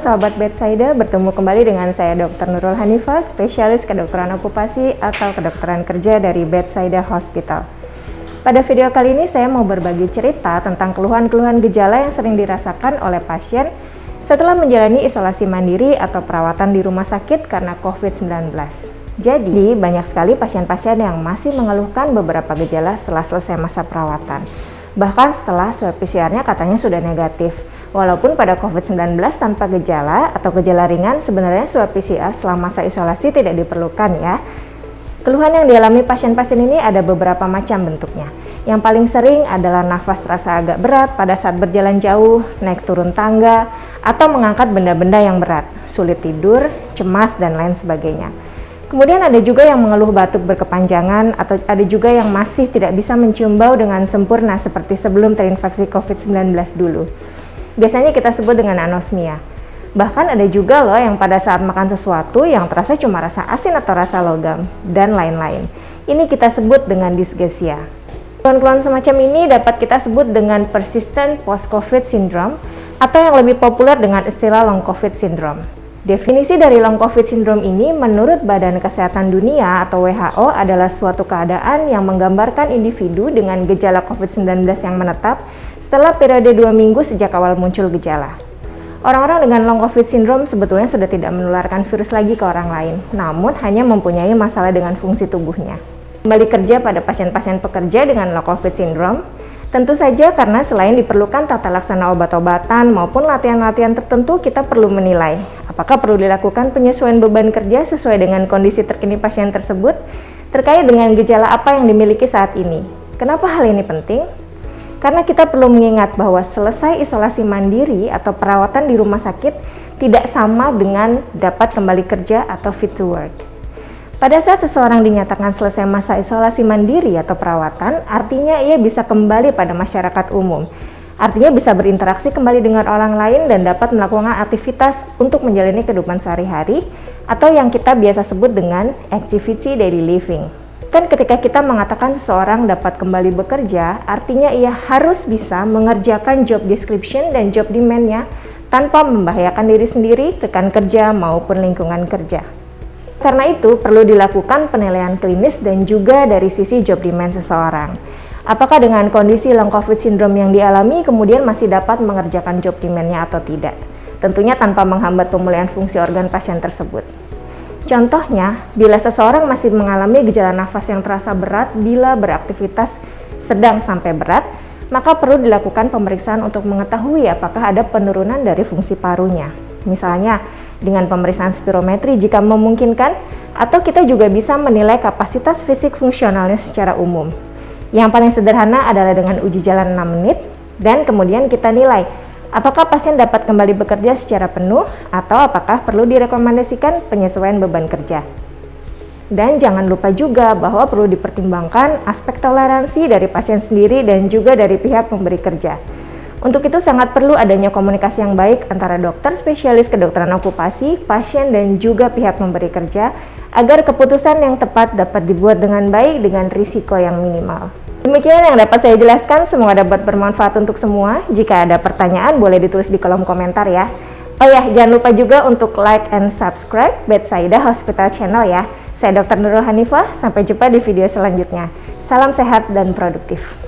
sahabat Bedside, bertemu kembali dengan saya Dr. Nurul Hanifah, spesialis kedokteran okupasi atau kedokteran kerja dari Bedside Hospital. Pada video kali ini saya mau berbagi cerita tentang keluhan-keluhan gejala yang sering dirasakan oleh pasien setelah menjalani isolasi mandiri atau perawatan di rumah sakit karena COVID-19. Jadi, banyak sekali pasien-pasien yang masih mengeluhkan beberapa gejala setelah selesai masa perawatan. Bahkan setelah swab PCR-nya katanya sudah negatif. Walaupun pada COVID-19 tanpa gejala atau gejala ringan, sebenarnya swab PCR selama masa isolasi tidak diperlukan ya. Keluhan yang dialami pasien-pasien ini ada beberapa macam bentuknya. Yang paling sering adalah nafas terasa agak berat pada saat berjalan jauh, naik turun tangga, atau mengangkat benda-benda yang berat, sulit tidur, cemas, dan lain sebagainya. Kemudian ada juga yang mengeluh batuk berkepanjangan atau ada juga yang masih tidak bisa mencium bau dengan sempurna seperti sebelum terinfeksi COVID-19 dulu. Biasanya kita sebut dengan anosmia. Bahkan ada juga loh yang pada saat makan sesuatu yang terasa cuma rasa asin atau rasa logam, dan lain-lain. Ini kita sebut dengan dysgeusia. Keluhan-keluhan semacam ini dapat kita sebut dengan persistent post-COVID syndrome atau yang lebih populer dengan istilah long COVID syndrome. Definisi dari long COVID syndrome ini menurut Badan Kesehatan Dunia atau WHO adalah suatu keadaan yang menggambarkan individu dengan gejala COVID-19 yang menetap setelah periode 2 minggu sejak awal muncul gejala. Orang-orang dengan long COVID syndrome sebetulnya sudah tidak menularkan virus lagi ke orang lain, namun hanya mempunyai masalah dengan fungsi tubuhnya. Kembali kerja pada pasien-pasien pekerja dengan long COVID syndrome, tentu saja karena selain diperlukan tata laksana obat-obatan maupun latihan-latihan tertentu, kita perlu menilai apakah perlu dilakukan penyesuaian beban kerja sesuai dengan kondisi terkini pasien tersebut terkait dengan gejala apa yang dimiliki saat ini. Kenapa hal ini penting? Karena kita perlu mengingat bahwa selesai isolasi mandiri atau perawatan di rumah sakit tidak sama dengan dapat kembali kerja atau fit to work. Pada saat seseorang dinyatakan selesai masa isolasi mandiri atau perawatan, artinya ia bisa kembali pada masyarakat umum. Artinya bisa berinteraksi kembali dengan orang lain dan dapat melakukan aktivitas untuk menjalani kehidupan sehari-hari atau yang kita biasa sebut dengan activity daily living. Kan ketika kita mengatakan seseorang dapat kembali bekerja, artinya ia harus bisa mengerjakan job description dan job demand-nya tanpa membahayakan diri sendiri, rekan kerja maupun lingkungan kerja. Karena itu, perlu dilakukan penilaian klinis dan juga dari sisi job demand seseorang. Apakah dengan kondisi long COVID syndrome yang dialami kemudian masih dapat mengerjakan job demand-nya atau tidak? Tentunya tanpa menghambat pemulihan fungsi organ pasien tersebut. Contohnya, bila seseorang masih mengalami gejala nafas yang terasa berat bila beraktivitas sedang sampai berat, maka perlu dilakukan pemeriksaan untuk mengetahui apakah ada penurunan dari fungsi parunya. Misalnya, dengan pemeriksaan spirometri jika memungkinkan, atau kita juga bisa menilai kapasitas fisik fungsionalnya secara umum. Yang paling sederhana adalah dengan uji jalan 6 menit, dan kemudian kita nilai apakah pasien dapat kembali bekerja secara penuh, atau apakah perlu direkomendasikan penyesuaian beban kerja. Dan jangan lupa juga bahwa perlu dipertimbangkan aspek toleransi dari pasien sendiri dan juga dari pihak pemberi kerja. Untuk itu sangat perlu adanya komunikasi yang baik antara dokter spesialis kedokteran okupasi, pasien, dan juga pihak memberi kerja agar keputusan yang tepat dapat dibuat dengan baik dengan risiko yang minimal. Demikian yang dapat saya jelaskan, semoga dapat bermanfaat untuk semua. Jika ada pertanyaan boleh ditulis di kolom komentar ya. Oh ya, jangan lupa juga untuk like and subscribe Bedside Hospital Channel ya. Saya Dr. Nurul Hanifah, sampai jumpa di video selanjutnya. Salam sehat dan produktif.